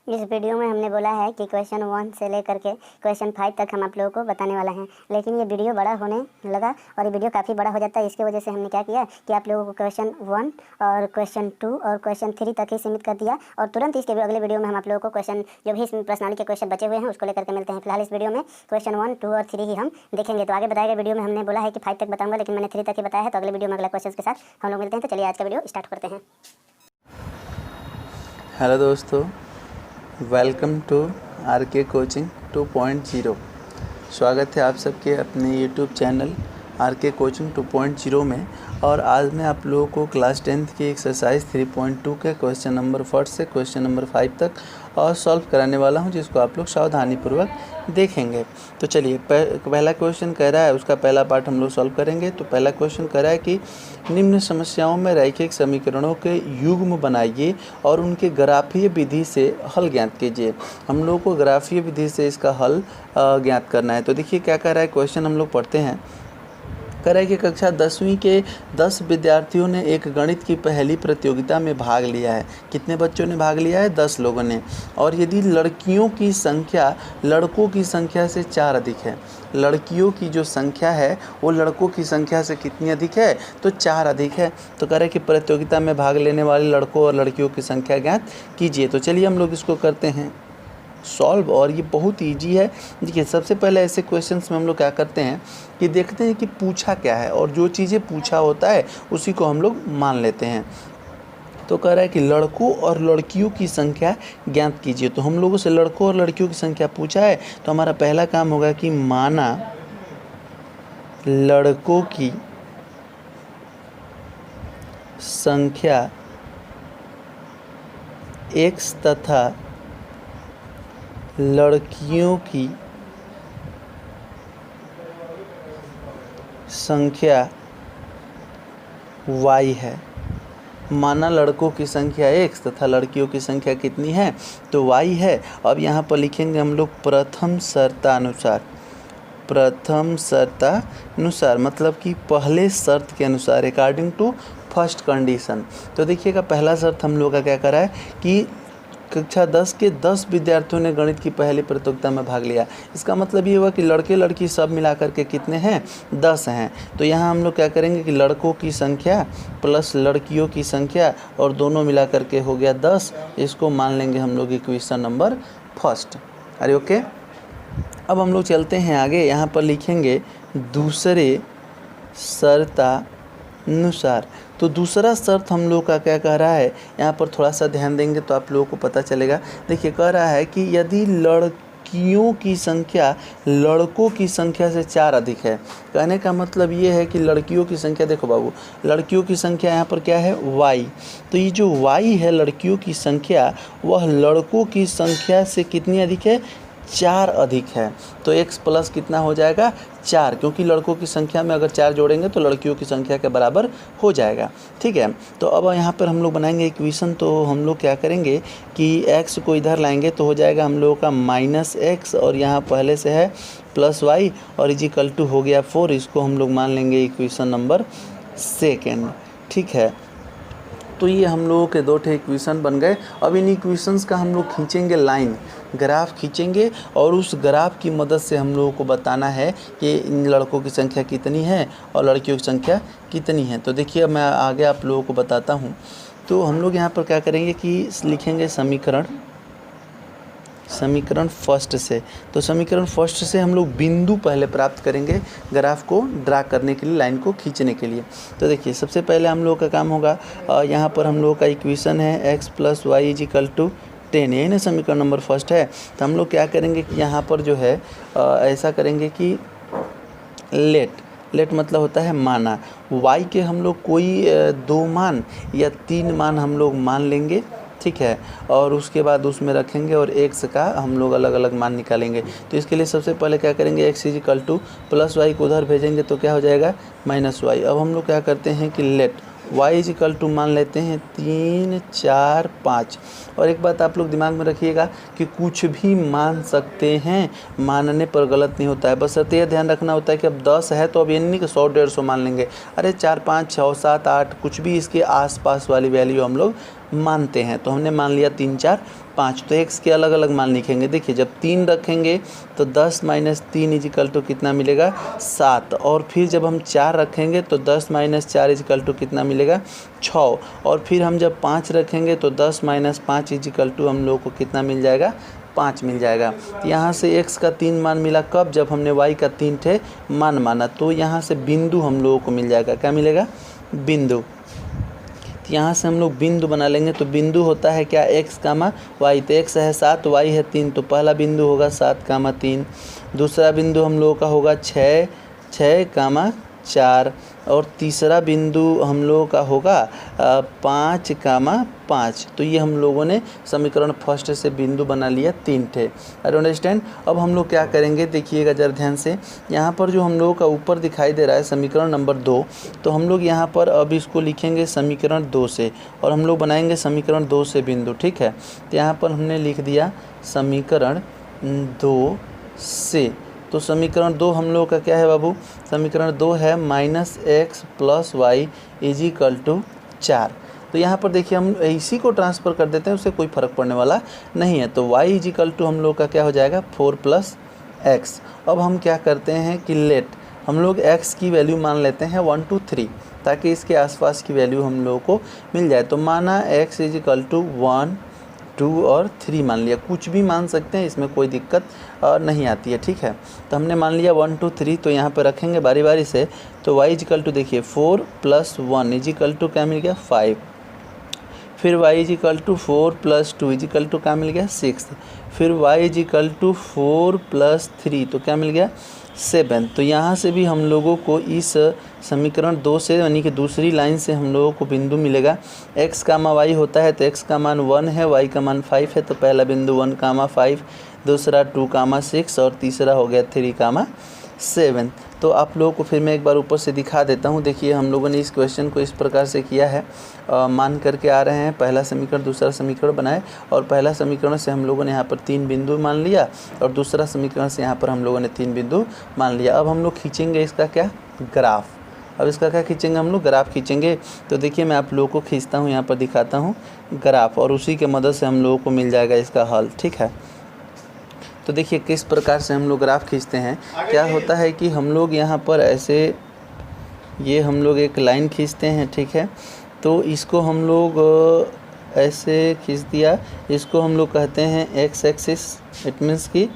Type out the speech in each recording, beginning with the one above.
इस वीडियो में हमने बोला है कि क्वेश्चन 1 से लेकर के क्वेश्चन 5 तक हम आप लोगों को बताने वाला हैं, लेकिन ये वीडियो बड़ा होने लगा और ये वीडियो काफ़ी बड़ा हो जाता है। इसकी वजह से हमने क्या किया कि आप लोगों को क्वेश्चन 1 और क्वेश्चन 2 और क्वेश्चन 3 तक ही सीमित कर दिया और तुरंत इसके अगले वीडियो में हम आप लोगों को क्वेश्चन जो भी इसमें प्रश्नावली के क्वेश्चन बचे हुए हैं उसको लेकर के मिलते हैं। फिलहाल इस वीडियो में क्वेश्चन 1, 2 और 3 ही हम देखेंगे। तो आगे बताएगा वीडियो में हमने बोला है कि 5 तक बताऊंगा, लेकिन मैंने 3 तक ही बताया है। तो अगले वीडियो में अगले क्वेश्चन के साथ हम लोग मिलते हैं। तो चलिए आज का वीडियो स्टार्ट करते हैं। हेलो दोस्तों, वेलकम टू आरके कोचिंग 2.0। स्वागत है आप सबके अपने यूट्यूब चैनल आरके कोचिंग 2.0 में। और आज मैं आप लोगों को क्लास 10th की एक्सरसाइज 3.2 के क्वेश्चन नंबर 1 से क्वेश्चन नंबर 5 तक और सॉल्व कराने वाला हूं, जिसको आप लोग सावधानीपूर्वक देखेंगे। तो चलिए, पहला क्वेश्चन कह रहा है, उसका पहला पार्ट हम लोग सॉल्व करेंगे। तो पहला क्वेश्चन कह रहा है कि निम्न समस्याओं में रैखिक समीकरणों के युग्म बनाइए और उनके ग्राफीय विधि से हल ज्ञात कीजिए। हम लोग को ग्राफीय विधि से इसका हल ज्ञात करना है। तो देखिए क्या कह रहा है क्वेश्चन, हम लोग पढ़ते हैं। कह रहा है कि कक्षा 10वीं के 10 विद्यार्थियों ने एक गणित की पहली प्रतियोगिता में भाग लिया है। कितने बच्चों ने भाग लिया है? 10 लोगों ने। और यदि लड़कियों की संख्या लड़कों की संख्या से 4 अधिक है, लड़कियों की जो संख्या है वो लड़कों की संख्या से कितनी अधिक है? तो 4 अधिक है। तो कह रहा है कि प्रतियोगिता में भाग लेने वाले लड़कों और लड़कियों की संख्या ज्ञात कीजिए। तो चलिए हम लोग इसको करते हैं सॉल्व, और ये बहुत इजी है। देखिए, सबसे पहले ऐसे क्वेश्चंस में हम लोग क्या करते हैं कि देखते हैं कि पूछा क्या है, और जो चीज़ें पूछा होता है उसी को हम लोग मान लेते हैं। तो कह रहा है कि लड़कों और लड़कियों की संख्या ज्ञात कीजिए। तो हम लोगों से लड़कों और लड़कियों की संख्या पूछा है, तो हमारा पहला काम होगा कि माना लड़कों की संख्या x तथा लड़कियों की संख्या y है। माना लड़कों की संख्या x तथा लड़कियों की संख्या कितनी है? तो y है। अब यहाँ पर लिखेंगे हम लोग प्रथम शर्तानुसार। प्रथम शर्तानुसार मतलब कि पहले शर्त के अनुसार, अकॉर्डिंग टू फर्स्ट कंडीशन। तो देखिएगा, पहला शर्त हम लोग का क्या करा है कि कक्षा 10 के 10 विद्यार्थियों ने गणित की पहली प्रतियोगिता में भाग लिया। इसका मतलब ये हुआ कि लड़के लड़की सब मिलाकर के कितने हैं? 10 हैं। तो यहाँ हम लोग क्या करेंगे कि लड़कों की संख्या प्लस लड़कियों की संख्या और दोनों मिलाकर के हो गया 10। इसको मान लेंगे हम लोग इक्वेशन नंबर फर्स्ट। अरे ओके, अब हम लोग चलते हैं आगे। यहाँ पर लिखेंगे दूसरे शर्तानुसार। तो दूसरा शर्त हम लोग का क्या कह रहा है, यहाँ पर थोड़ा सा ध्यान देंगे तो आप लोगों को पता चलेगा। देखिए, कह रहा है कि यदि लड़कियों की संख्या लड़कों की संख्या से 4 अधिक है। कहने का मतलब ये है कि लड़कियों की संख्या, देखो बाबू, लड़कियों की संख्या यहाँ पर क्या है? y। तो ये जो y है लड़कियों की संख्या, वह लड़कों की संख्या से कितनी अधिक है? 4 अधिक है। तो x प्लस कितना हो जाएगा? 4, क्योंकि लड़कों की संख्या में अगर 4 जोड़ेंगे तो लड़कियों की संख्या के बराबर हो जाएगा। ठीक है, तो अब यहाँ पर हम लोग बनाएंगे इक्वेशन। तो हम लोग क्या करेंगे कि x को इधर लाएंगे तो हो जाएगा हम लोगों का -x, और यहाँ पहले से है +y और इजिकल टू हो गया 4। इसको हम लोग मान लेंगे इक्वेशन नंबर सेकेंड। ठीक है, तो ये हम लोगों के 2 इक्वेशन बन गए। अब इन इक्वेशंस का हम लोग खींचेंगे लाइन, ग्राफ खींचेंगे, और उस ग्राफ की मदद से हम लोगों को बताना है कि इन लड़कों की संख्या कितनी है और लड़कियों की संख्या कितनी है। तो देखिए, मैं आगे आप लोगों को बताता हूँ। तो हम लोग यहाँ पर क्या करेंगे कि लिखेंगे समीकरण फर्स्ट से। तो समीकरण फर्स्ट से हम लोग बिंदु पहले प्राप्त करेंगे ग्राफ को ड्रा करने के लिए, लाइन को खींचने के लिए। तो देखिए, सबसे पहले हम लोग का काम होगा, यहाँ पर हम लोग का इक्वेशन है x + y = 10। यही ना समीकरण नंबर फर्स्ट है। तो हम लोग क्या करेंगे कि यहाँ पर जो है ऐसा करेंगे कि लेट मतलब होता है माना। y के हम लोग कोई 2 मान या 3 मान हम लोग मान लेंगे। ठीक है, और उसके बाद उसमें रखेंगे और x का हम लोग अलग अलग मान निकालेंगे। तो इसके लिए सबसे पहले क्या करेंगे, x = +y को उधर भेजेंगे तो क्या हो जाएगा? -y। अब हम लोग क्या करते हैं कि लेट y = मान लेते हैं 3, 4, 5। और एक बात आप लोग दिमाग में रखिएगा कि कुछ भी मान सकते हैं, मानने पर गलत नहीं होता है। बस यह ध्यान रखना होता है कि अब 10 है तो अब ये नहीं कि 100, 150 मान लेंगे। अरे 4, 5, 6, 7, 8 कुछ भी इसके आसपास वाली वैल्यू हम लोग मानते हैं। तो हमने मान लिया 3 4 5, तो x के अलग अलग मान लिखेंगे। देखिए जब 3 रखेंगे तो 10 - 3 इजिकल टू कितना मिलेगा 7, और फिर जब हम 4 रखेंगे तो 10 - 4 इजिकल टू कितना मिलेगा 6, और फिर हम जब 5 रखेंगे तो 10 - 5 इजिकल टू हम लोग को कितना मिल जाएगा 5 मिल जाएगा। तो यहाँ से x का 3 मान मिला कब, जब हमने y का 3 थे मान माना। तो यहाँ से बिंदु हम लोगों को मिल जाएगा, क्या मिलेगा बिंदु। तो यहाँ से हम लोग बिंदु बना लेंगे। तो बिंदु होता है क्या x, y। तो x है 7, y है 3, तो पहला बिंदु होगा 7, 3। दूसरा बिंदु हम लोगों का होगा 6, 4, और तीसरा बिंदु हम लोगों का होगा 5, 5। तो ये हम लोगों ने समीकरण फर्स्ट से बिंदु बना लिया 3 थे। I understand. अब हम लोग क्या करेंगे, देखिएगा जरा ध्यान से। यहाँ पर जो हम लोगों का ऊपर दिखाई दे रहा है समीकरण नंबर 2, तो हम लोग यहाँ पर अब इसको लिखेंगे समीकरण 2 से, और हम लोग बनाएंगे समीकरण 2 से बिंदु, ठीक है। तो यहाँ पर हमने लिख दिया समीकरण 2 से। तो समीकरण 2 हम लोग का क्या है बाबू, समीकरण 2 है -x + y = 4। तो यहाँ पर देखिए हम इसी को ट्रांसफ़र कर देते हैं, उससे कोई फ़र्क पड़ने वाला नहीं है। तो y = हम लोग का क्या हो जाएगा 4 + x। अब हम क्या करते हैं कि लेट हम लोग x की वैल्यू मान लेते हैं 1 2 3, ताकि इसके आसपास की वैल्यू हम लोगों को मिल जाए। तो माना x = 1 2 और 3 मान लिया, कुछ भी मान सकते हैं, इसमें कोई दिक्कत नहीं आती है, ठीक है। तो हमने मान लिया 1 2 3, तो यहाँ पर रखेंगे बारी बारी से। तो y = देखिए 4 + 1 = क्या मिल गया 5, फिर y = 4 + 2 = क्या मिल गया 6, फिर y = 4 + 3, तो क्या मिल गया 7। तो यहाँ से भी हम लोगों को इस समीकरण 2 से यानी कि दूसरी लाइन से हम लोगों को बिंदु मिलेगा। x, y होता है तो x का मान 1 है, y का मान 5 है। तो पहला बिंदु 1, 5, दूसरा 2, 6, और तीसरा हो गया 3, 7। तो आप लोगों को फिर मैं एक बार ऊपर से दिखा देता हूँ। देखिए हम लोगों ने इस क्वेश्चन को इस प्रकार से किया है, मान करके आ रहे हैं। पहला समीकरण दूसरा समीकरण बनाए, और पहला समीकरण से हम लोगों ने यहाँ पर 3 बिंदु मान लिया, और दूसरा समीकरण से यहाँ पर हम लोगों ने 3 बिंदु मान लिया। अब हम लोग खींचेंगे इसका क्या ग्राफ। अब इसका क्या खींचेंगे हम लोग ग्राफ खींचेंगे। तो देखिए मैं आप लोगों को खींचता हूँ, यहाँ पर दिखाता हूँ ग्राफ, और उसी के मदद से हम लोगों को मिल जाएगा इसका हल, ठीक है। तो देखिए किस प्रकार से हम लोग ग्राफ खींचते हैं। क्या होता है कि हम लोग यहाँ पर ऐसे ये हम लोग एक लाइन खींचते हैं, ठीक है। तो इसको हम लोग ऐसे खींच दिया, इसको हम लोग कहते हैं x एक्सिस, इट मीन्स कि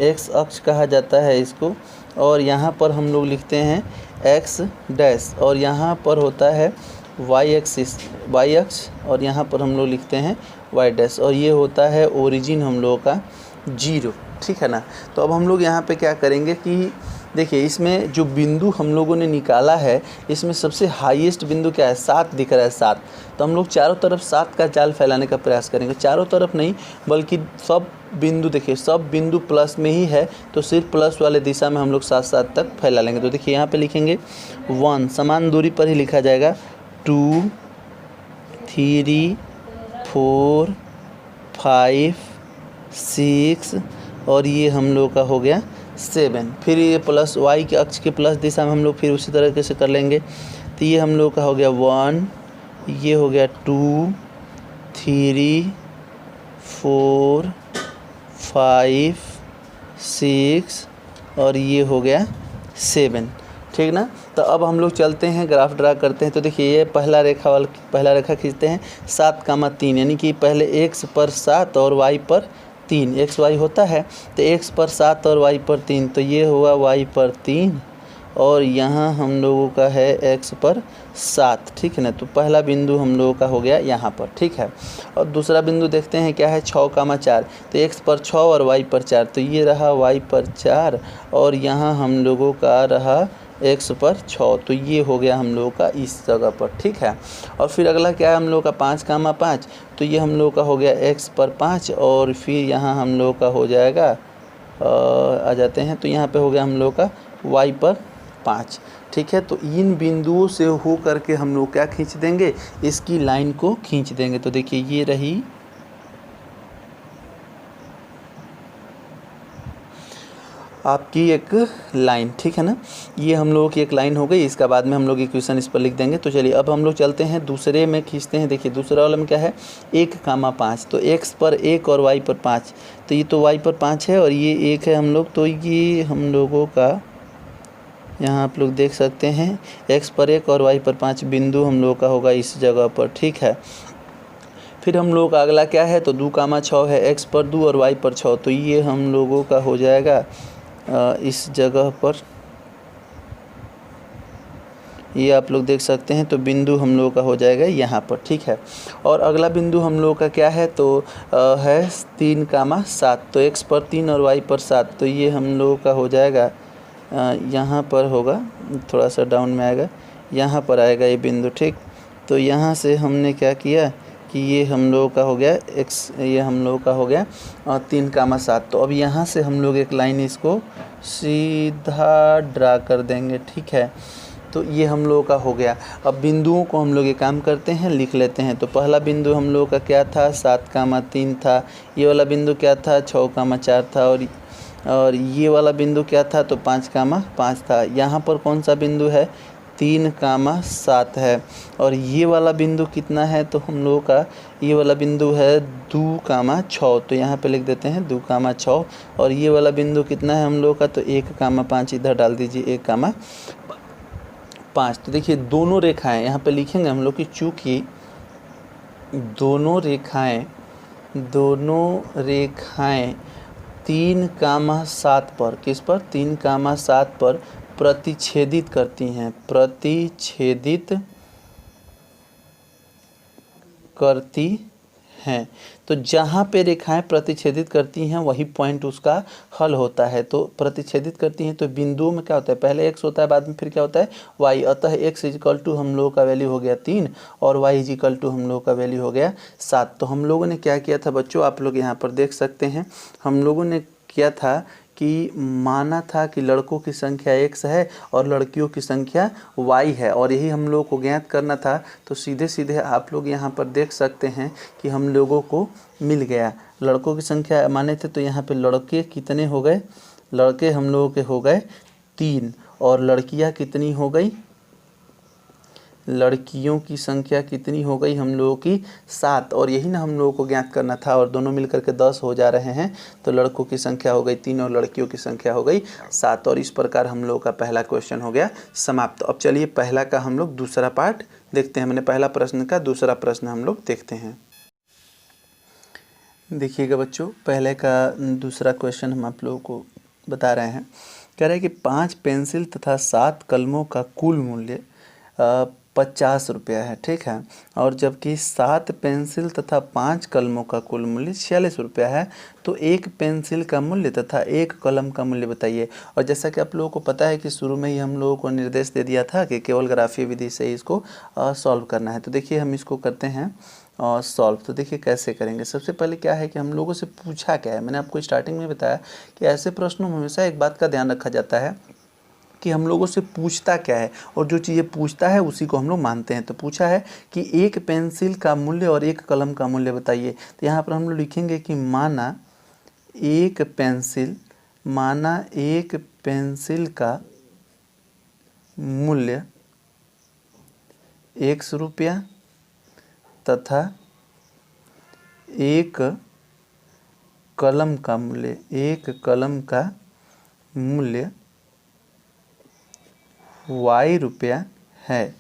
x अक्ष कहा जाता है इसको। और यहाँ पर हम लोग लिखते हैं x डैश, और यहाँ पर होता है y एक्सिस, y अक्ष, और यहाँ पर हम लोग लिखते हैं y डैश, और ये होता है ओरिजिन हम लोगों का 0, ठीक है ना। तो अब हम लोग यहाँ पे क्या करेंगे कि देखिए इसमें जो बिंदु हम लोगों ने निकाला है, इसमें सबसे हाईएस्ट बिंदु क्या है 7 दिख रहा है 7। तो हम लोग चारों तरफ 7 का जाल फैलाने का प्रयास करेंगे, चारों तरफ नहीं बल्कि सब बिंदु, देखिए सब बिंदु प्लस में ही है, तो सिर्फ प्लस वाले दिशा में हम लोग 7 तक फैला लेंगे। तो देखिए यहाँ पे लिखेंगे 1 समान दूरी पर ही लिखा जाएगा, 2 3 4 5 6, और ये हम लोग का हो गया 7। फिर ये प्लस y के अक्ष के प्लस दिशा में हम लोग फिर उसी तरीके से कर लेंगे। तो ये हम लोग का हो गया 1, ये हो गया 2 3 4 5 6, और ये हो गया 7, ठीक ना। तो अब हम लोग चलते हैं ग्राफ ड्रा करते हैं। तो देखिए ये पहला रेखा खींचते हैं 7, 3, यानी कि पहले x पर 7 और y पर 3, x y होता है तो x पर 7 और y पर 3, तो ये हुआ y पर 3, और यहाँ हम लोगों का है x पर 7, ठीक है ना। तो पहला बिंदु हम लोगों का हो गया यहाँ पर, ठीक है। और दूसरा बिंदु देखते हैं क्या है 6, 4, तो x पर 6 और y पर 4, तो ये रहा y पर 4, और यहाँ हम लोगों का रहा x पर 6, तो ये हो गया हम लोगों का इस जगह पर, ठीक है। और फिर अगला क्या है हम लोगों का 5, 5, तो ये हम लोगों का हो गया x पर 5, और फिर यहाँ हम लोगों का हो जाएगा आ जाते हैं, तो यहाँ पे हो गया हम लोगों का y पर 5, ठीक है। तो इन बिंदुओं से हो करके हम लोग क्या खींच देंगे, इसकी लाइन को खींच देंगे। तो देखिए ये रही आपकी एक लाइन, ठीक है ना। ये हम लोगों की एक लाइन हो गई, इसका बाद में हम लोग इक्वेशन इस पर लिख देंगे। तो चलिए अब हम लोग चलते हैं दूसरे में खींचते हैं। देखिए दूसरा वाला में क्या है, 1,5, तो x पर 1 और y पर 5, तो ये तो y पर 5 है और ये 1 है हम लोग, तो ये हम लोगों का यहाँ आप लोग देख सकते हैं x पर 1 और y पर 5 बिंदु हम लोगों का होगा इस जगह पर, ठीक है। फिर हम लोग का अगला क्या है, तो 2,6 है, x पर 2 और y पर 6, तो ये हम लोगों का हो जाएगा इस जगह पर, ये आप लोग देख सकते हैं। तो बिंदु हम लोगों का हो जाएगा यहाँ पर, ठीक है। और अगला बिंदु हम लोगों का क्या है, तो है 3,7, तो x पर 3 और y पर 7, तो ये हम लोगों का हो जाएगा यहाँ पर होगा, थोड़ा सा डाउन में आएगा, यहाँ पर आएगा ये बिंदु, ठीक। तो यहाँ से हमने क्या किया कि ये हम लोगों का हो गया x, ये हम लोगों का हो गया 3,7। तो अब यहाँ से हम लोग एक लाइन इसको सीधा ड्रा कर देंगे, ठीक है। तो ये हम लोगों का हो गया। अब बिंदुओं को हम लोग ये काम करते हैं, लिख लेते हैं। तो पहला बिंदु हम लोगों का क्या था, 7,3 था। ये वाला बिंदु क्या था, 6,4 था। और ये वाला बिंदु क्या था, तो 5,5 था। यहाँ पर कौन सा बिंदु है, 3,7 है। और ये वाला बिंदु कितना है, तो हम लोगों का ये वाला बिंदु है 2,6, तो यहाँ पे लिख देते हैं 2,6। और ये वाला बिंदु कितना है हम लोगों का, तो 1,5 इधर डाल दीजिए, 1,5। तो देखिए दोनों रेखाएं यहाँ पे लिखेंगे हम लोग कि चूँकि दोनों रेखाएं 3,7 पर, किस पर, 3,7 पर प्रतिच्छेदित करती हैं, तो जहाँ पे रेखाएं प्रतिच्छेदित करती हैं वही पॉइंट उसका हल होता है। तो प्रतिच्छेदित करती हैं तो बिंदुओं में क्या होता है, पहले x होता है, बाद में फिर क्या होता है y। अतः x इक्वल टू हम लोगों का वैल्यू हो गया 3 और y इक्वल टू हम लोगों का वैल्यू हो गया 7। तो हम लोगों ने क्या किया था बच्चों, आप लोग यहाँ पर देख सकते हैं, हम लोगों ने किया था कि माना था कि लड़कों की संख्या x है और लड़कियों की संख्या y है, और यही हम लोगों को ज्ञात करना था। तो सीधे सीधे आप लोग यहाँ पर देख सकते हैं कि हम लोगों को मिल गया। लड़कों की संख्या माने थे, तो यहाँ पे लड़के कितने हो गए, लड़के हम लोगों के हो गए 3, और लड़कियाँ कितनी हो गई, लड़कियों की संख्या कितनी हो गई हम लोगों की 7। और यही ना हम लोगों को ज्ञात करना था, और दोनों मिलकर के 10 हो जा रहे हैं। तो लड़कों की संख्या हो गई 3 और लड़कियों की संख्या हो गई 7। और इस प्रकार हम लोगों का पहला क्वेश्चन हो गया समाप्त। अब चलिए पहला का हम लोग दूसरा पार्ट देखते हैं। मैंने पहला प्रश्न का दूसरा प्रश्न हम लोग देखते हैं। देखिएगा बच्चों, पहले का दूसरा क्वेश्चन हम आप लोगों को बता रहे हैं। कह रहे हैं कि 5 पेंसिल तथा 7 कलमों का कुल मूल्य 50 रुपया है, ठीक है। और जबकि 7 पेंसिल तथा 5 कलमों का कुल मूल्य 46 रुपया है, तो एक पेंसिल का मूल्य तथा एक कलम का मूल्य बताइए। और जैसा कि आप लोगों को पता है कि शुरू में ही हम लोगों को निर्देश दे दिया था कि केवल ग्राफीय विधि से ही इसको सॉल्व करना है। तो देखिए हम इसको करते हैं सॉल्व। तो देखिए कैसे करेंगे। सबसे पहले क्या है कि हम लोगों से पूछा क्या है। मैंने आपको स्टार्टिंग में बताया कि ऐसे प्रश्नों में हमेशा एक बात का ध्यान रखा जाता है कि हम लोगों से पूछता क्या है, और जो चीज़ें पूछता है उसी को हम लोग मानते हैं। तो पूछा है कि एक पेंसिल का मूल्य और एक कलम का मूल्य बताइए। तो यहाँ पर हम लोग लिखेंगे कि माना एक पेंसिल का मूल्य 100 रुपया तथा एक कलम का मूल्य y रुपया है।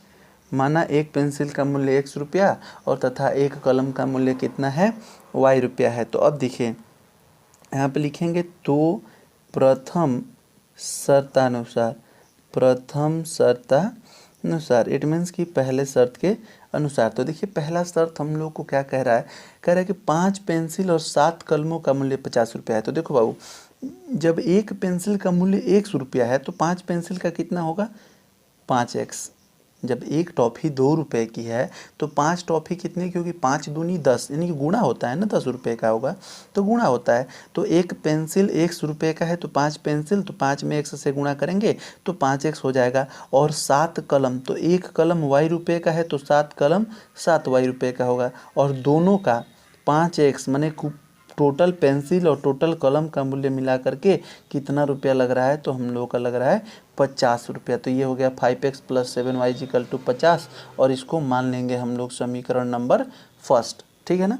माना एक पेंसिल का मूल्य 100 रुपया और तथा एक कलम का मूल्य कितना है, y रुपया है। तो अब देखिए यहाँ पे लिखेंगे तो प्रथम शर्तानुसार इट मीन्स कि पहले शर्त के अनुसार। तो देखिए पहला शर्त हम लोग को क्या कह रहा है, कह रहा है कि 5 पेंसिल और 7 कलमों का मूल्य 50 रुपया है। तो देखो बाबू, जब एक पेंसिल का मूल्य 100 रुपया है तो 5 पेंसिल का कितना होगा, 5x। जब एक टॉफ़ी 2 रुपये की है तो 5 टॉफ़ी कितने की होगी, 5 दूनी 10, यानी कि गुणा होता है ना, 10 रुपये का होगा तो गुणा होता है। तो एक पेंसिल 100 रुपये का है तो 5 पेंसिल, तो 5 में 100 से गुणा करेंगे तो 5x हो जाएगा। और 7 कलम, तो एक कलम y रुपये का है तो 7 कलम 7y रुपये का होगा। और दोनों का 5x माने टोटल पेंसिल और टोटल कलम का मूल्य मिला करके कितना रुपया लग रहा है, तो हम लोगों का लग रहा है 50 रुपया। तो ये हो गया 5x + 7y = 50 और इसको मान लेंगे हम लोग समीकरण नंबर फर्स्ट, ठीक है ना।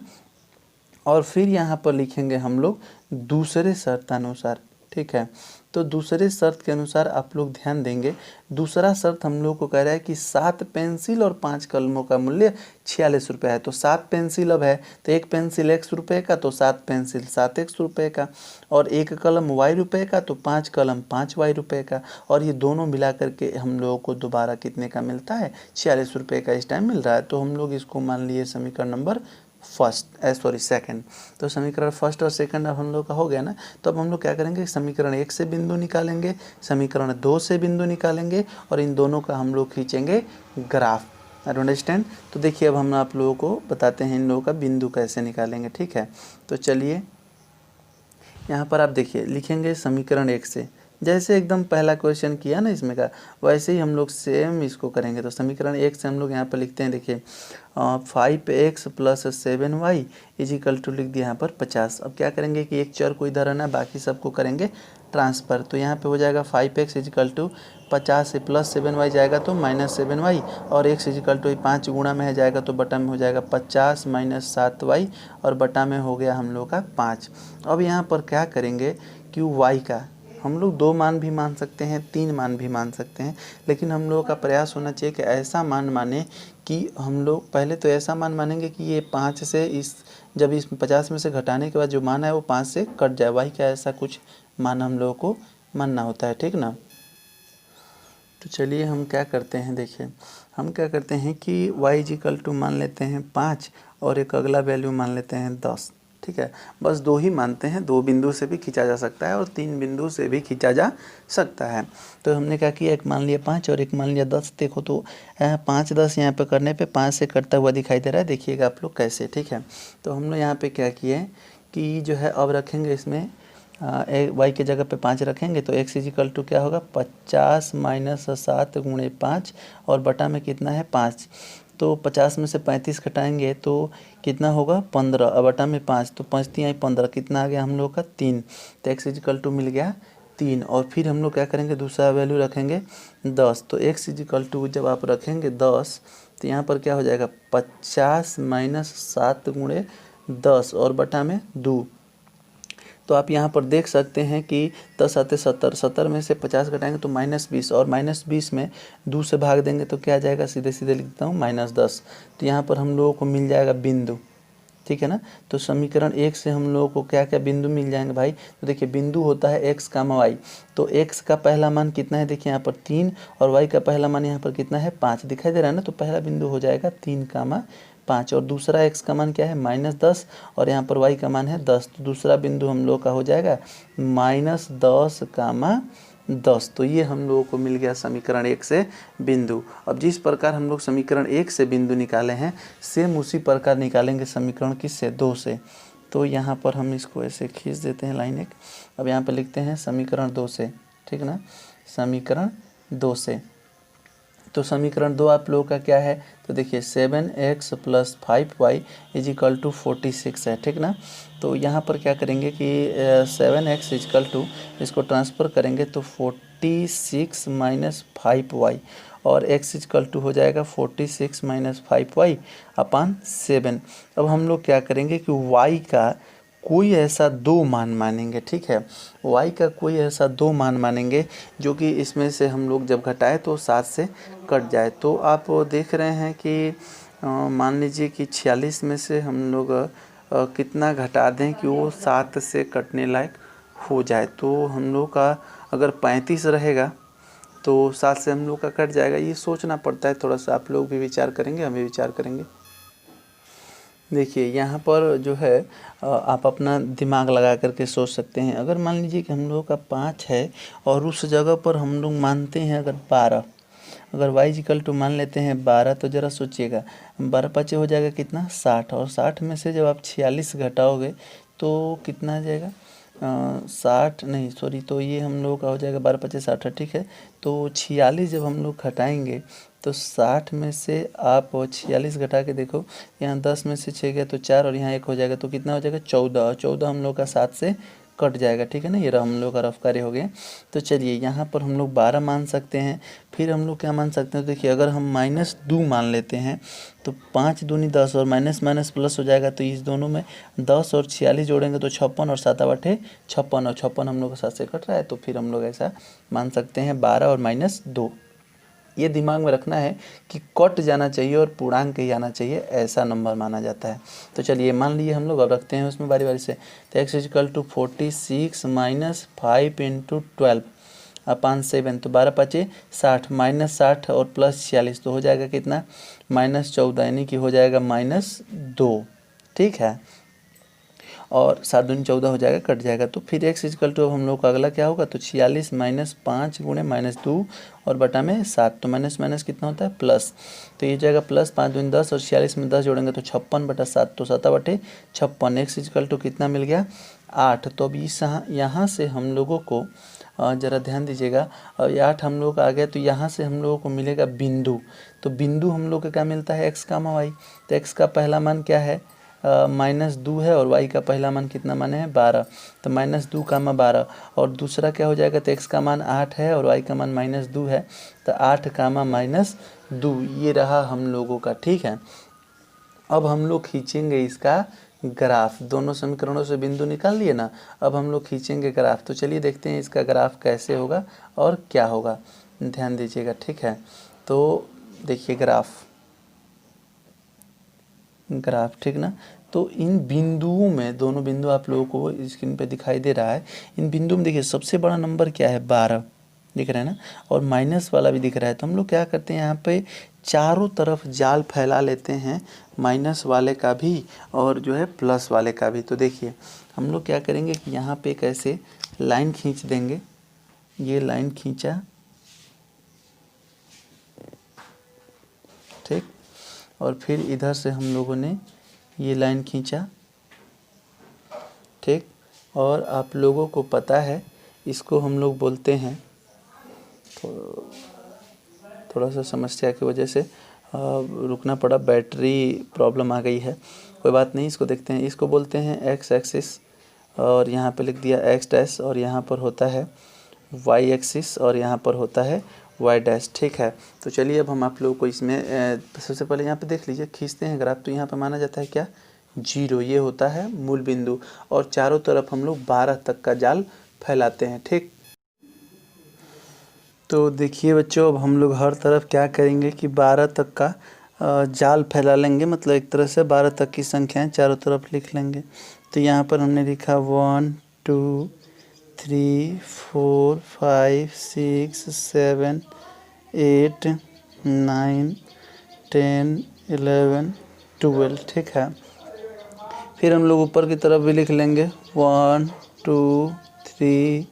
और फिर यहाँ पर लिखेंगे हम लोग दूसरे शर्तानुसार, ठीक है। तो दूसरे शर्त के अनुसार आप लोग ध्यान देंगे, दूसरा शर्त हम लोग को कह रहा है कि 7 पेंसिल और 5 कलमों का मूल्य 46 रुपये है। तो 7 पेंसिल अब है तो एक पेंसिल x रुपये का, तो 7 पेंसिल 7x रुपये का, और एक कलम y रुपये का, तो 5 कलम 5y रुपये का, और ये दोनों मिला करके हम लोगों को दोबारा कितने का मिलता है, 46 रुपये का इस टाइम मिल रहा है। तो हम लोग इसको मान लिए समीकरण नंबर सेकंड। तो समीकरण फर्स्ट और सेकंड अब हम लोग का हो गया ना। तो अब हम लोग क्या करेंगे, समीकरण 1 से बिंदु निकालेंगे, समीकरण 2 से बिंदु निकालेंगे, और इन दोनों का हम लोग खींचेंगे ग्राफ। अंडरस्टैंड। तो देखिए अब हम आप लोगों को बताते हैं इन लोगों का बिंदु कैसे निकालेंगे, ठीक है। तो चलिए यहाँ पर आप देखिए, लिखेंगे समीकरण 1 से, जैसे एकदम पहला क्वेश्चन किया ना इसमें का, वैसे ही हम लोग सेम इसको करेंगे। तो समीकरण 1 से हम लोग यहाँ पर लिखते हैं, देखिए 5x + 7y = लिख दिया यहाँ पर 50। अब क्या करेंगे कि एक चर को इधर आना, बाकी सबको करेंगे ट्रांसफ़र। तो यहाँ पे हो जाएगा 5x = 50 से + 7y जाएगा तो -7y, और x = 5 गुणा में है जाएगा तो बटा में हो जाएगा 50 - 7y, और बटा में हो गया हम लोग का 5। अब यहाँ पर क्या करेंगे कि y का हम लोग 2 मान भी मान सकते हैं, 3 मान भी मान सकते हैं, लेकिन हम लोगों का प्रयास होना चाहिए कि ऐसा मान माने कि हम लोग पहले तो ऐसा मान मानेंगे कि ये 5 से जब इस 50 में से घटाने के बाद जो मान है वो 5 से कट जाए। y का ऐसा कुछ मान हम लोगों को मानना होता है, ठीक ना। तो चलिए हम क्या करते हैं, देखिए हम क्या करते हैं कि y = मान लेते हैं 5 और एक अगला वैल्यू मान लेते हैं 10, ठीक है। बस 2 ही मानते हैं, 2 बिंदु से भी खींचा जा सकता है और 3 बिंदु से भी खींचा जा सकता है। तो हमने क्या किया, एक मान लिया 5 और एक मान लिया 10। देखो तो 5 10 यहाँ पे करने पे 5 से कटता हुआ दिखाई दे रहा है, देखिएगा आप लोग कैसे, ठीक है। तो हम लोग यहाँ पे क्या किए कि जो है अब रखेंगे इसमें y के जगह पे 5 रखेंगे, तो x = क्या होगा, 50 - 7 × 5, और बटा में कितना है 5। तो 50 में से 35 घटाएंगे तो कितना होगा 15, और बटा में 5, तो 5 × 3 = 15, कितना आ गया हम लोग का 3। तो x = मिल गया 3। और फिर हम लोग क्या करेंगे, दूसरा वैल्यू रखेंगे 10। तो x = जब आप रखेंगे 10 तो यहाँ पर क्या हो जाएगा 50 - 7 × 10 और बटा में 2। तो आप यहाँ पर देख सकते हैं कि 10 आते 70, 70 में से 50 घटाएंगे तो -20, और -20 में 2 से भाग देंगे तो क्या आ जाएगा, सीधे सीधे लिखता हूँ -10। तो यहाँ पर हम लोगों को मिल जाएगा बिंदु, ठीक है ना। तो समीकरण 1 से हम लोगों को क्या क्या बिंदु मिल जाएंगे भाई, तो देखिए बिंदु होता है x, y। तो x का पहला मान कितना है, देखिए यहाँ पर 3, और y का पहला मान यहाँ पर कितना है 5 दिखाई दे रहा है ना। तो पहला बिंदु हो जाएगा 3, 5, और दूसरा x का मान क्या है -10, और यहाँ पर y का मान है 10। तो दूसरा बिंदु हम लोग का हो जाएगा -10, 10। तो ये हम लोगों को मिल गया समीकरण 1 से बिंदु। अब जिस प्रकार हम लोग समीकरण 1 से बिंदु निकाले हैं, सेम उसी प्रकार निकालेंगे समीकरण किससे, 2 से। तो यहाँ पर हम इसको ऐसे खींच देते हैं लाइन एक। अब यहाँ पर लिखते हैं समीकरण 2 से, ठीक ना, समीकरण 2 से। तो समीकरण 2 आप लोगों का क्या है, तो देखिए 7x + 5y = 46 है, ठीक ना। तो यहाँ पर क्या करेंगे कि 7x = इसको ट्रांसफ़र करेंगे तो 46 - 5y, और x = हो जाएगा 46 - 5y / 7। अब हम लोग क्या करेंगे कि y का कोई ऐसा 2 मान मानेंगे, ठीक है। y का कोई ऐसा 2 मान मानेंगे जो कि इसमें से हम लोग जब घटाए तो 7 से कट जाए। तो आप देख रहे हैं कि मान लीजिए कि 46 में से हम लोग कितना घटा दें कि वो 7 से कटने लायक हो जाए। तो हम लोग का अगर 35 रहेगा तो 7 से हम लोग का कट जाएगा। ये सोचना पड़ता है थोड़ा सा, आप लोग भी विचार करेंगे, हम भी विचार करेंगे। देखिए यहाँ पर जो है आप अपना दिमाग लगा करके सोच सकते हैं। अगर मान लीजिए कि हम लोगों का 5 है और उस जगह पर हम लोग मानते हैं अगर 12, अगर y = मान लेते हैं 12, तो ज़रा सोचिएगा 12 5 हो जाएगा कितना 60, और 60 में से जब आप 46 घटाओगे तो कितना आ जाएगा 60 नहीं सॉरी, तो ये हम लोग का हो जाएगा 12 5 60, ठीक है। तो 46 जब हम लोग घटाएंगे तो 60 में से आप 46 घटा के देखो, यहाँ 10 में से 6 गया तो 4 और यहाँ 1 हो जाएगा, तो कितना हो जाएगा 14। 14 हम लोग का 7 से कट जाएगा, ठीक है ना। ये हम लोग का रफ कार्य हो गया। तो चलिए यहाँ पर हम लोग 12 मान सकते हैं। फिर हम लोग क्या मान सकते हैं, तो देखिए अगर हम -2 मान लेते हैं तो 5 दूनी 10 और माइनस माइनस प्लस हो जाएगा, तो इस दोनों में 10 और 46 जोड़ेंगे तो 56 और 7 8 56 और 56 हम लोग का 7 से कट रहा है, तो फिर हम लोग ऐसा मान सकते हैं 12 और -2। ये दिमाग में रखना है कि कट जाना चाहिए और पूर्णांक ही आना चाहिए, ऐसा नंबर माना जाता है। तो चलिए मान लिए हम लोग, अब रखते हैं उसमें बारी बारी से। तो x = 46 - 5 × 12 अपान 7, तो 12 × 5 = 60, -60 और +46 तो हो जाएगा कितना -14, यानी कि हो जाएगा -2, ठीक है। और 7 दूनी 14 हो जाएगा, कट जाएगा। तो फिर x = अब हम लोग का अगला क्या होगा, तो 46 - 5 × -2 और बटा में 7, तो माइनस माइनस कितना होता है प्लस, तो ये जाएगा प्लस 5 दूनी 10 और 46 में 10 जोड़ेंगे तो 56/7, तो 7/56। x = कितना मिल गया 8। तो अब इस यहाँ से हम लोगों को ज़रा ध्यान दीजिएगा, अब ये 8 हम लोग का आ गया, तो यहाँ से हम लोगों को मिलेगा बिंदु। तो बिंदु हम लोग का क्या मिलता है x, y। तो x का पहला मान क्या है -2 है और y का पहला मान कितना माने है 12, तो -2, 12। और दूसरा क्या हो जाएगा, तो x का मान 8 है और y का मान -2 है, तो 8, -2 ये रहा हम लोगों का, ठीक है। अब हम लोग खींचेंगे इसका ग्राफ, दोनों समीकरणों से बिंदु निकाल लिए ना, अब हम लोग खींचेंगे ग्राफ। तो चलिए देखते हैं इसका ग्राफ कैसे होगा और क्या होगा, ध्यान दीजिएगा, ठीक है। तो देखिए ग्राफ, ठीक ना। तो इन बिंदुओं में, दोनों बिंदु आप लोगों को स्क्रीन पे दिखाई दे रहा है, इन बिंदुओं में देखिए सबसे बड़ा नंबर क्या है 12 दिख रहा है ना, और माइनस वाला भी दिख रहा है। तो हम लोग क्या करते हैं, यहाँ पे चारों तरफ जाल फैला लेते हैं, माइनस वाले का भी और जो है प्लस वाले का भी। तो देखिए हम लोग क्या करेंगे कि यहाँ पे एक ऐसे लाइन खींच देंगे, ये लाइन खींचा, ठीक, और फिर इधर से हम लोगों ने ये लाइन खींचा, ठीक। और आप लोगों को पता है इसको हम लोग बोलते हैं, तो थोड़ा सा समस्या की वजह से रुकना पड़ा, बैटरी प्रॉब्लम आ गई है, कोई बात नहीं। इसको देखते हैं, इसको बोलते हैं एक्स एक्सिस, और यहाँ पे लिख दिया एक्स डैश, और यहाँ पर होता है वाई एक्सिस, और यहाँ पर होता है वाई डैश, ठीक है। तो चलिए अब हम आप लोगों को इसमें सबसे पहले यहाँ पे देख लीजिए, खींचते हैं ग्राफ। तो यहाँ पे माना जाता है क्या 0, ये होता है मूल बिंदु, और चारों तरफ हम लोग 12 तक का जाल फैलाते हैं, ठीक। तो देखिए बच्चों, अब हम लोग हर तरफ क्या करेंगे कि 12 तक का जाल फैला लेंगे, मतलब एक तरह से 12 तक की संख्याएं चारों तरफ लिख लेंगे। तो यहाँ पर हमने लिखा 1 2 3 4 5 6 7 8 9 10 11 12, ठीक है। फिर हम लोग ऊपर की तरफ भी लिख लेंगे 1 2 3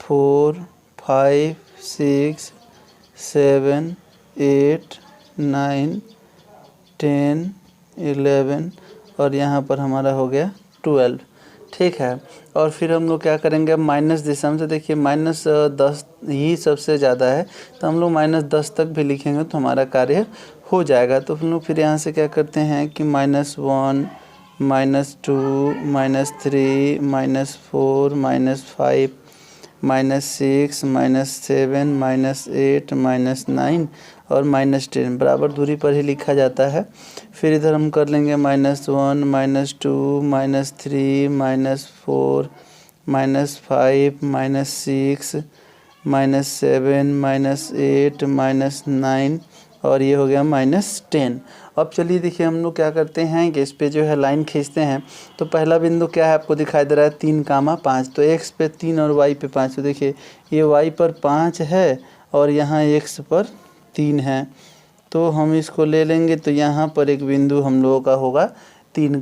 4 5 6 7 8 9 10 11, और यहाँ पर हमारा हो गया 12, ठीक है। और फिर हम लोग क्या करेंगे, माइनस दिशा में, तो देखिए -10 ही सबसे ज़्यादा है, तो हम लोग -10 तक भी लिखेंगे तो हमारा कार्य हो जाएगा। तो हम लोग फिर यहाँ से क्या करते हैं कि -1 -2 -3 -4 -5 -6 -7 -8 -9 और -10 बराबर दूरी पर ही लिखा जाता है। फिर इधर हम कर लेंगे -1 -2 -3 -4 -5 -6 -7 -8 -9 और ये हो गया -10। अब चलिए देखिए हम लोग क्या करते हैं कि इस पे जो है लाइन खींचते हैं। तो पहला बिंदु क्या है, आपको दिखाई दे रहा है 3, 5, तो x पे 3 और y पे 5। तो देखिए ये y पर 5 है और यहाँ x पर 3 है, तो हम इसको ले लेंगे। तो यहाँ पर एक बिंदु हम लोगों का होगा 3,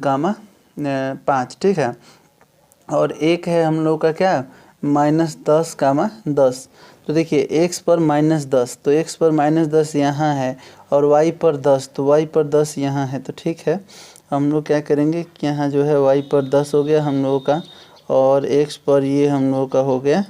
5, ठीक है। और एक है हम लोग का क्या -10, 10। तो देखिए x पर -10, तो x पर -10 यहाँ है, और y पर 10, तो y पर 10 यहाँ है। तो ठीक है, हम लोग क्या करेंगे कि यहाँ जो है y पर 10 हो गया हम लोगों का, और x पर ये हम लोगों का हो गया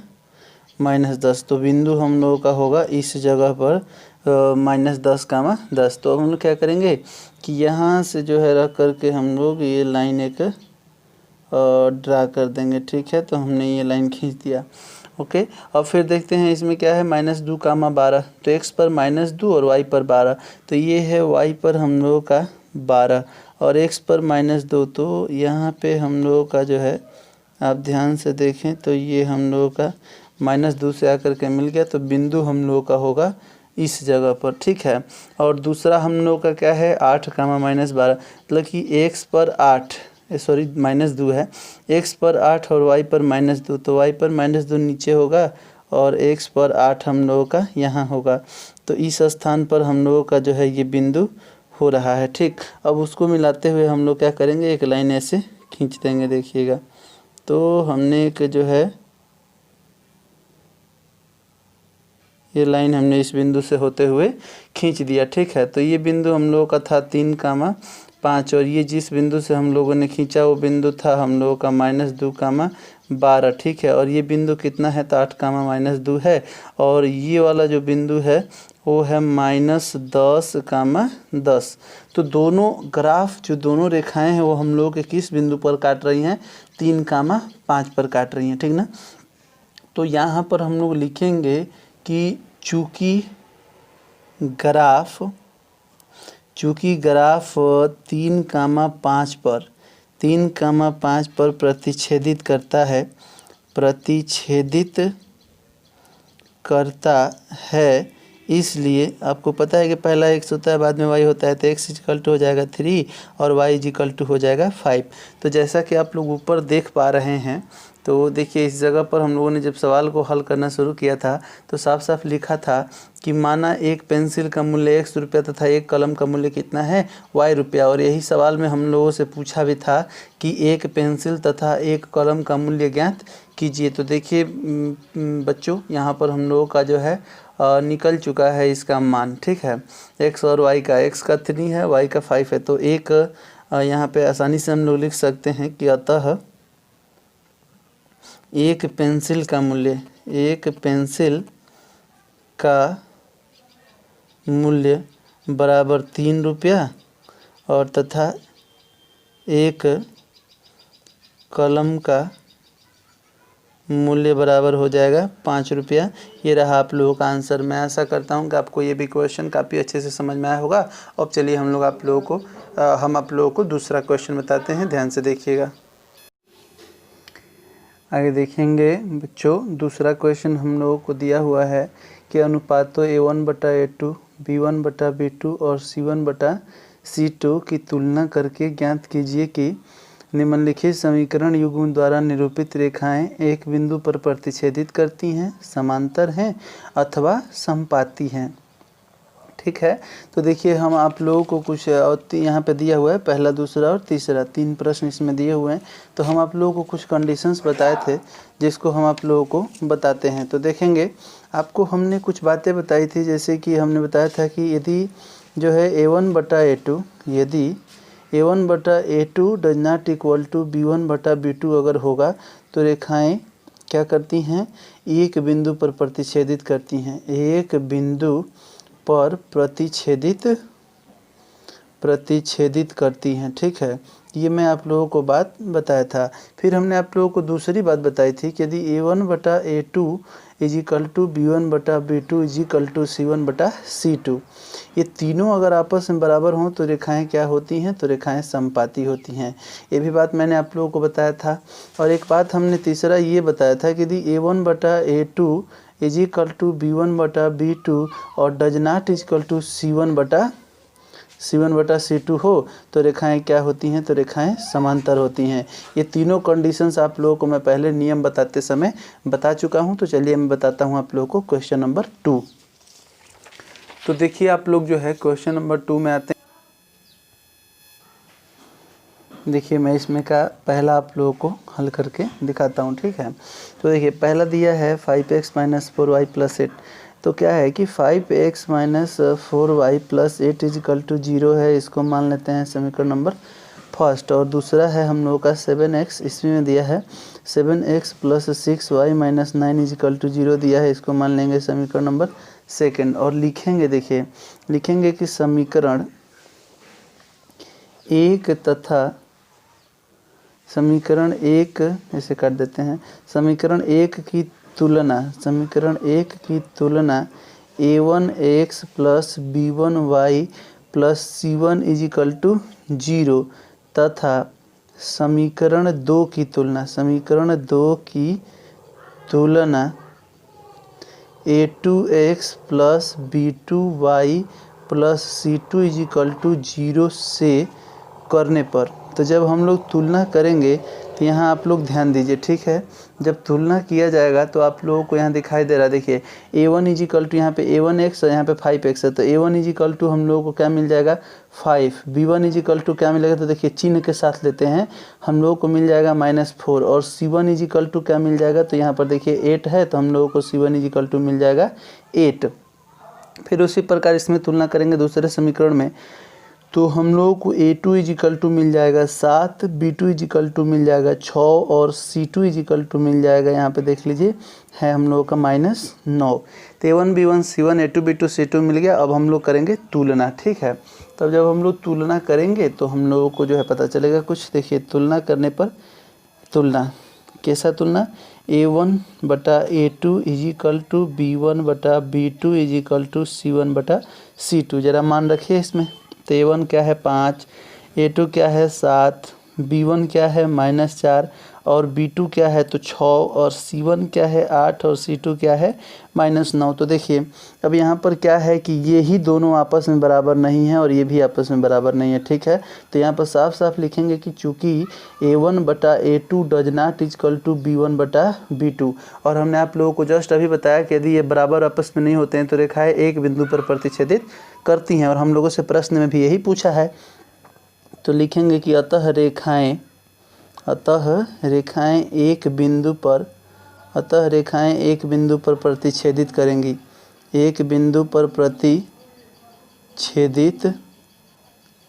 -10। तो बिंदु हम लोगों का होगा इस जगह पर -10, तो अब हम लोग क्या करेंगे कि यहाँ से जो है रख करके हम लोग ये लाइन एक ड्रा कर देंगे। ठीक है, तो हमने ये लाइन खींच दिया। ओके, अब फिर देखते हैं इसमें क्या है, -2, 12, तो x पर -2 और y पर 12, तो ये है y पर हम लोगों का 12 और x पर -2, तो यहाँ पे हम लोगों का जो है आप ध्यान से देखें तो ये हम लोगों का -2 से आकर के मिल गया, तो बिंदु हम लोगों का होगा इस जगह पर। ठीक है, और दूसरा हम लोग का क्या है 8, -12, मतलब कि x पर 8 सॉरी -2 है, x पर 8 और y पर -2, तो y पर -2 नीचे होगा और x पर 8 हम लोगों का यहाँ होगा, तो इस स्थान पर हम लोगों का जो है ये बिंदु हो रहा है। ठीक, अब उसको मिलाते हुए हम लोग क्या करेंगे, एक लाइन ऐसे खींच देंगे। देखिएगा, तो हमने एक जो है ये लाइन हमने इस बिंदु से होते हुए खींच दिया। ठीक है, तो ये बिंदु हम लोगों का था 3, 5 और ये जिस बिंदु से हम लोगों ने खींचा वो बिंदु था हम लोगों का -2, 12। ठीक है, और ये बिंदु कितना है, तो 8, -2 है, और ये वाला जो बिंदु है वो है -10, 10। तो दोनों ग्राफ जो दोनों रेखाएं हैं वो हम लोगों के किस बिंदु पर काट रही हैं, 3, 5 पर काट रही हैं। ठीक ना, तो यहाँ पर हम लोग लिखेंगे कि चूँकि ग्राफ 3, 5 पर प्रतिच्छेदित करता है, इसलिए आपको पता है कि पहला x होता है बाद में y होता है, तो x = हो जाएगा 3 और y = हो जाएगा 5। तो जैसा कि आप लोग ऊपर देख पा रहे हैं, तो देखिए इस जगह पर हम लोगों ने जब सवाल को हल करना शुरू किया था तो साफ साफ लिखा था कि माना एक पेंसिल का मूल्य x रुपया तथा एक कलम का मूल्य कितना है, y रुपया, और यही सवाल में हम लोगों से पूछा भी था कि एक पेंसिल तथा एक कलम का मूल्य ज्ञात कीजिए। तो देखिए बच्चों, यहाँ पर हम लोगों का जो है निकल चुका है इसका मान। ठीक है, x और y का, x का 3 है, y का 5 है, तो एक यहाँ पे आसानी से हम लोग लिख सकते हैं कि अतः एक पेंसिल का मूल्य बराबर 3 रुपया और तथा एक कलम का मूल्य बराबर हो जाएगा 5 रुपया। ये रहा आप लोगों का आंसर। मैं आशा करता हूँ कि आपको ये भी क्वेश्चन काफ़ी अच्छे से समझ में आया होगा। अब चलिए हम आप लोगों को दूसरा क्वेश्चन बताते हैं, ध्यान से देखिएगा। आगे देखेंगे बच्चों, दूसरा क्वेश्चन हम लोगों को दिया हुआ है कि अनुपातों A1/A2, B1/B2 और C1/C2 की तुलना करके ज्ञात कीजिए कि निम्नलिखित समीकरण युग्म द्वारा निरूपित रेखाएं एक बिंदु पर प्रतिच्छेदित करती हैं, समांतर हैं अथवा समपाती हैं। ठीक है, तो देखिए हम आप लोगों को कुछ यहाँ पे दिया हुआ है, पहला, दूसरा और तीसरा 3 प्रश्न इसमें दिए हुए हैं। तो हम आप लोगों को कुछ कंडीशंस बताए थे जिसको हम आप लोगों को बताते हैं। तो देखेंगे आपको हमने कुछ बातें बताई थी, जैसे कि हमने बताया था कि यदि जो है A1/A2, यदि A1/A2 does not equal to B1/B2 अगर होगा तो रेखाएं क्या करती हैं, एक बिंदु पर प्रतिच्छेदित करती हैं, एक बिंदु पर प्रतिच्छेदित करती हैं। ठीक है, ये मैं आप लोगों को बात बताया था। फिर हमने आप लोगों को दूसरी बात बताई थी कि यदि A1/A2 = B1/B2 = C1/C2, ये तीनों अगर आपस में बराबर हों तो रेखाएं क्या होती हैं, तो रेखाएं समपाती होती हैं। ये भी बात मैंने आप लोगों को बताया था। और एक बात हमने तीसरा ये बताया था कि यदि A1/A2 = B1/B2 और डज नॉट = C1/C2 हो तो रेखाएं क्या होती हैं, तो रेखाएं समांतर होती हैं। ये तीनों कंडीशंस आप लोगों को मैं पहले नियम बताते समय बता चुका हूं। तो चलिए मैं बताता हूं आप लोगों को क्वेश्चन नंबर 2। तो देखिए आप लोग जो है क्वेश्चन नंबर 2 में आते हैं। देखिए मैं इसमें का पहला आप लोगों को हल करके दिखाता हूँ। ठीक है, तो देखिए पहला दिया है 5x - 4y + 8। तो क्या है कि 5x - 4y + 8 = 0 है, इसको मान लेते हैं समीकरण नंबर फर्स्ट। और दूसरा है हम लोगों का 7x, इसमें में दिया है 7x + 6y - 9 = 0 दिया है, इसको मान लेंगे समीकरण नंबर सेकेंड। और लिखेंगे, देखिए लिखेंगे कि समीकरण 1 तथा समीकरण 1 ऐसे कर देते हैं, समीकरण 1 की तुलना a1x plus b1y plus c1 is equal to 0 तथा समीकरण 2 की तुलना a2x plus b2y plus c2 is equal to 0 से करने पर। तो जब हम लोग तुलना करेंगे तो यहाँ आप लोग ध्यान दीजिए, ठीक है। जब तुलना किया जाएगा तो आप लोगों को यहाँ दिखाई दे रहा है, देखिए a1 इजिकल टू यहाँ पे a1x और यहाँ पे 5x है, तो a1 इजिकल टू हम लोगों को क्या मिल जाएगा 5, b1 इजिकल टू क्या मिलेगा, तो देखिए चिन्ह के साथ लेते हैं, हम लोगों को मिल जाएगा -4 और c1 इजिकल टू क्या मिल जाएगा, तो यहाँ पर देखिए 8 है, तो हम लोगों को c1 इजिकल टू मिल जाएगा 8। फिर उसी प्रकार इसमें तुलना करेंगे दूसरे समीकरण में, तो हम लोगों को a2 इजिकल टू मिल जाएगा 7, b2 इजिकल टू मिल जाएगा 6 और c2 इजिकल टू मिल जाएगा, यहाँ पे देख लीजिए है हम लोगों का -9। तो a1 b1 c1 a2 b2 c2 मिल गया। अब हम लोग करेंगे तुलना, ठीक है। तब जब हम लोग तुलना करेंगे तो हम लोगों को जो है पता चलेगा कुछ। देखिए तुलना करने पर, तुलना कैसा तुलना, a1 बटा a2 इजिकल टू b1 बटा b2 इजिकल टू c1 बटा c2। ज़रा मान रखिए इसमें, तो a1 क्या है 5, a2 क्या है 7, b1 क्या है -4 और b2 क्या है तो 6 और c1 क्या है 8 और c2 क्या है -9। तो देखिए अब यहाँ पर क्या है कि ये ही दोनों आपस में बराबर नहीं है और ये भी आपस में बराबर नहीं है, ठीक है। तो यहाँ पर साफ साफ लिखेंगे कि चूँकि a1 बटा a2 does not equal to b1 बटा b2, और हमने आप लोगों को जस्ट अभी बताया कि यदि ये बराबर आपस में नहीं होते हैं तो रेखाएं एक बिंदु पर प्रतिच्छेदित करती हैं, और हम लोगों से प्रश्न में भी यही पूछा है। तो लिखेंगे कि अतः रेखाएं एक बिंदु पर प्रतिच्छेदित करेंगी, एक बिंदु पर प्रतिच्छेदित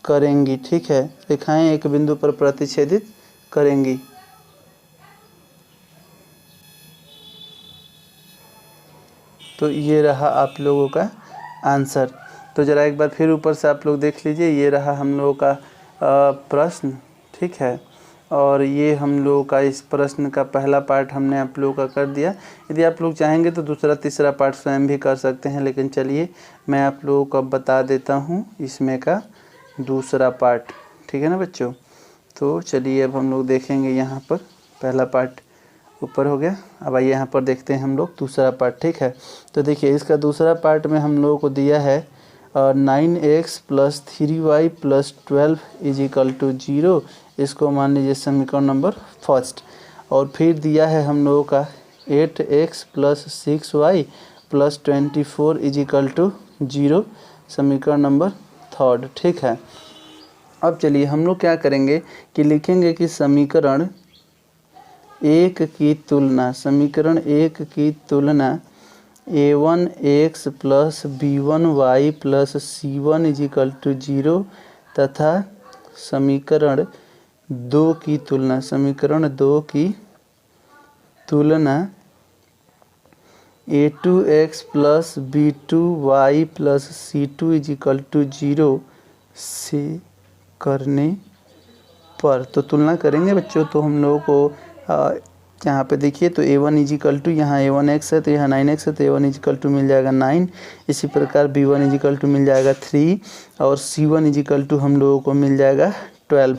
करेंगी, ठीक है। रेखाएं एक बिंदु पर प्रतिच्छेदित करेंगी। तो ये रहा आप लोगों का आंसर। तो ज़रा एक बार फिर ऊपर से आप लोग देख लीजिए, ये रहा हम लोगों का प्रश्न, ठीक है। और ये हम लोगों का इस प्रश्न का पहला पार्ट हमने आप लोगों का कर दिया। यदि आप लोग चाहेंगे तो दूसरा तीसरा पार्ट स्वयं भी कर सकते हैं, लेकिन चलिए मैं आप लोगों को बता देता हूँ इसमें का दूसरा पार्ट, ठीक है ना बच्चों। तो चलिए अब हम लोग देखेंगे, यहाँ पर पहला पार्ट ऊपर हो गया। अब आइए यहाँ पर देखते हैं हम लोग दूसरा पार्ट, ठीक है। तो देखिए इसका दूसरा पार्ट में हम लोगों को दिया है 9x plus 3y plus 12 is equal to 0, इसको मान लीजिए समीकरण नंबर फर्स्ट। और फिर दिया है हम लोगों का 8x plus 6y plus 24 is equal to 0, समीकरण नंबर थर्ड, ठीक है। अब चलिए हम लोग क्या करेंगे कि लिखेंगे कि समीकरण 1 की तुलना a1x plus b1y plus c1 is equal to 0 तथा समीकरण 2 की तुलना a2x plus b2y plus c2 is equal to 0 से करने पर। तो तुलना करेंगे बच्चों, तो हम लोगों को यहाँ पे देखिए, तो a1 इजिकल टू, यहाँ a1x है तो यहाँ 9x है, तो a1 इजिकल टू मिल जाएगा 9। इसी प्रकार b1 इजिकल टू मिल जाएगा 3 और c1 इजिकल टू हम लोगों को मिल जाएगा 12।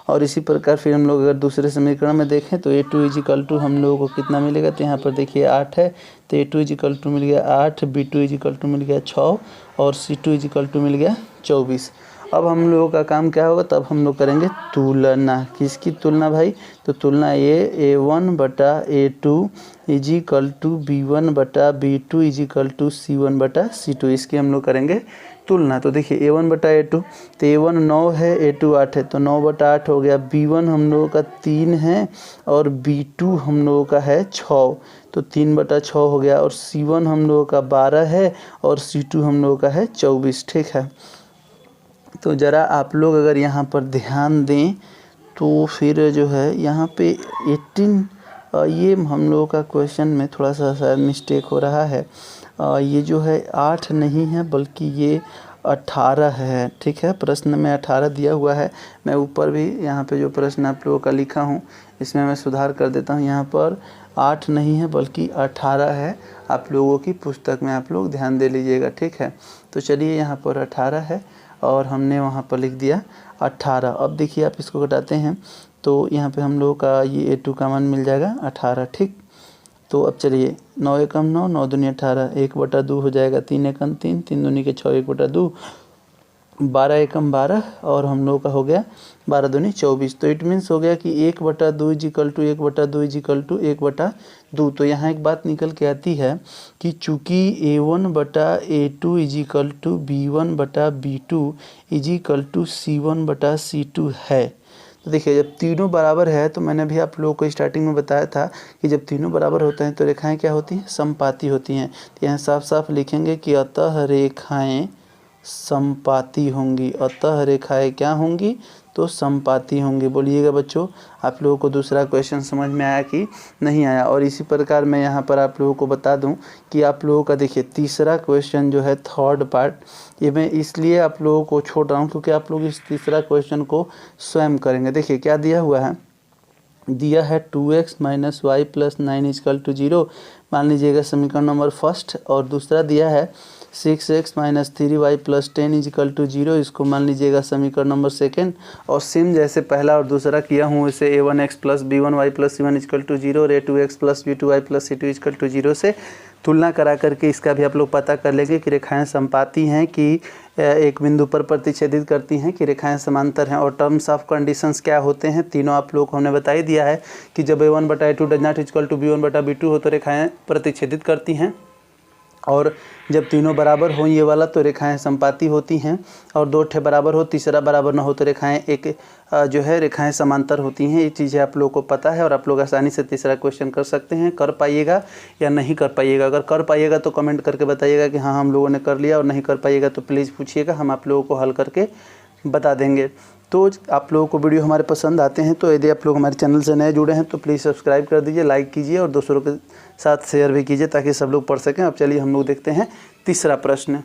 और इसी प्रकार फिर हम लोग अगर दूसरे समीकरण में देखें तो a2 इजिकल टू हम लोगों को कितना मिलेगा, तो यहाँ पर देखिए 8 है, तो a2 इजिकल टू मिल गया 8, b2 इजिकल टू मिल गया 6 और c2 इजिकल टू मिल गया 24। अब हम लोगों का काम क्या होगा, तब हम लोग करेंगे तुलना। किसकी तुलना भाई, तो तुलना ये a1 बटा a2 इजिकल टू b1 बटा b2 इजिकल टू c1 बटा c2, इसकी हम लोग करेंगे तुलना। तो देखिए a1 बटा a2, तो a1 9 है, a2 8 है, तो 9 बटा 8 हो गया। b1 हम लोगों का 3 है और b2 हम लोगों का है 6, तो 3 बटा 6 हो गया। और c1 हम लोगों का 12 है और c2 हम लोगों का है 24, ठीक है। तो ज़रा आप लोग अगर यहाँ पर ध्यान दें तो फिर जो है यहाँ पे 18 ये हम लोगों का क्वेश्चन में थोड़ा सा शायद मिस्टेक हो रहा है। ये जो है 8 नहीं है बल्कि ये 18 है। ठीक है, प्रश्न में 18 दिया हुआ है। मैं ऊपर भी यहाँ पे जो प्रश्न आप लोगों का लिखा हूँ इसमें मैं सुधार कर देता हूँ। यहाँ पर 8 नहीं है बल्कि 18 है। आप लोगों की पुस्तक में आप लोग ध्यान दे लीजिएगा। ठीक है, तो चलिए यहाँ पर 18 है और हमने वहाँ पर लिख दिया 18। अब देखिए आप इसको घटाते हैं तो यहाँ पे हम लोगों का ये A2 का मान मिल जाएगा 18। ठीक, तो अब चलिए 9 एकम 9, 9 दूनी 18, 1/2 हो जाएगा, 3 एकम 3, 3 दूनी के 6, 1/2, 12 एकम 12 और हम लोगों का हो गया 12 दूनी 24। तो इट मीन्स हो गया कि 1/2 इजिकल टू 1/2 इजिकल टू 1/2। तो यहाँ एक बात निकल के आती है कि चूँकि A1/A2 is equal to B1/B2 is equal to C1/C2 है। तो देखिए जब तीनों बराबर है तो मैंने भी आप लोगों को स्टार्टिंग में बताया था कि जब तीनों बराबर होते हैं तो रेखाएं क्या होती हैं, समपाती होती हैं। तो यहाँ साफ साफ लिखेंगे कि अतः रेखाएं समपाती होंगी। अतः रेखाएं क्या होंगी, तो समपाती होंगी। बोलिएगा बच्चों, आप लोगों को दूसरा क्वेश्चन समझ में आया कि नहीं आया। और इसी प्रकार मैं यहाँ पर आप लोगों को बता दूँ कि आप लोगों का देखिए तीसरा क्वेश्चन जो है थर्ड पार्ट, ये मैं इसलिए आप लोगों को छोड़ रहा हूँ क्योंकि आप लोग इस तीसरा क्वेश्चन को स्वयं करेंगे। देखिए क्या दिया हुआ है, दिया है 2x - y + 9 इक्वल टू 0, मान लीजिएगा समीकरण नंबर फर्स्ट। और दूसरा दिया है 6x - 3y + 10 इक्वल टू 0, इसको मान लीजिएगा समीकरण नंबर सेकेंड। और सेम जैसे पहला और दूसरा किया हूँ वैसे a1x + b1y + c1 equal to 0 और a2x + b2y + c2 equal to 0 से तुलना करा करके इसका भी आप लोग पता कर लेंगे कि रेखाएं समपाती हैं कि एक बिंदु पर प्रतिच्छेदित करती हैं कि रेखाएं समांतर हैं। और टर्म्स ऑफ कंडीशंस क्या होते हैं, तीनों आप लोग को हमने बता ही दिया है कि जब A1/A2 does not equal to B1/B2 हो तो रेखाएं प्रतिच्छेदित करती हैं, और जब तीनों बराबर हो ये वाला तो रेखाएं समपाती होती हैं, और 2 ठे बराबर हो तीसरा बराबर ना हो तो रेखाएं जो है रेखाएं समांतर होती हैं। ये चीज़ें आप लोगों को पता है और आप लोग आसानी से तीसरा क्वेश्चन कर सकते हैं। कर पाइएगा या नहीं कर पाइएगा, अगर कर पाइएगा तो कमेंट करके बताइएगा कि हाँ हम लोगों ने कर लिया, और नहीं कर पाइएगा तो प्लीज़ पूछिएगा, हम आप लोगों को हल करके बता देंगे। तो आप लोगों को वीडियो हमारे पसंद आते हैं तो यदि आप लोग हमारे चैनल से नए जुड़े हैं तो प्लीज़ सब्सक्राइब कर दीजिए, लाइक कीजिए और दूसरों के साथ शेयर भी कीजिए ताकि सब लोग पढ़ सकें। अब चलिए हम लोग देखते हैं तीसरा प्रश्न।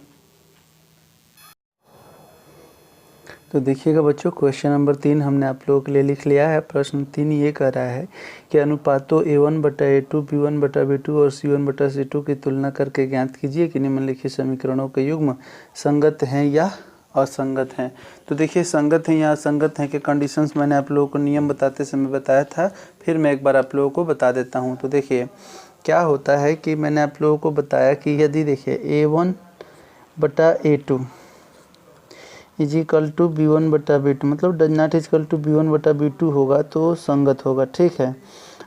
तो देखिएगा बच्चों, क्वेश्चन नंबर 3 हमने आप लोगों के लिए लिख लिया है। प्रश्न 3 ये कह रहा है कि अनुपातों A1/A2, B1/B2 और C1/C2 की तुलना करके ज्ञात कीजिए कि निम्नलिखित समीकरणों के युग्म संगत हैं या असंगत हैं। तो देखिए संगत हैं या असंगत हैं के कंडीशंस मैंने आप लोगों को नियम बताते समय बताया था, फिर मैं एक बार आप लोगों को बता देता हूँ। तो देखिए क्या होता है कि मैंने आप लोगों को बताया कि यदि देखिए A1/A2 इजिकल टू B1/B2 मतलब does not equal to B1/B2 होगा तो संगत होगा। ठीक है,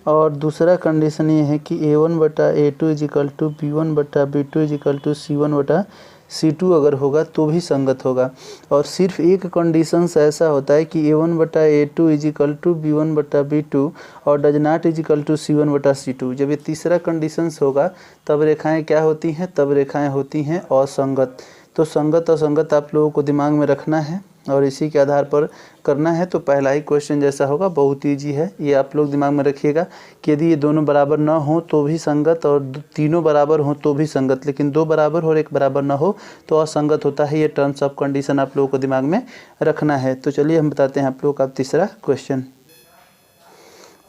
और दूसरा कंडीशन ये है कि A1/A2 is equal to B1/B2 is equal to C1/C2 अगर होगा तो भी संगत होगा। और सिर्फ एक कंडीशंस ऐसा होता है कि A1/A2 इजिकल टू B1/B2 और does not is equal to C1/C2। जब ये तीसरा कंडीशंस होगा तब रेखाएं क्या होती हैं, तब रेखाएं होती हैं असंगत। तो संगत असंगत आप लोगों को दिमाग में रखना है और इसी के आधार पर करना है। तो पहला ही क्वेश्चन जैसा होगा बहुत ईजी है, ये आप लोग दिमाग में रखिएगा कि यदि ये दोनों बराबर ना हो तो भी संगत और तीनों बराबर हो तो भी संगत, लेकिन 2 बराबर हो और 1 बराबर ना हो तो असंगत होता है। ये टर्म्स ऑफ कंडीशन आप लोगों को दिमाग में रखना है। तो चलिए हम बताते हैं आप लोगों का तीसरा क्वेश्चन।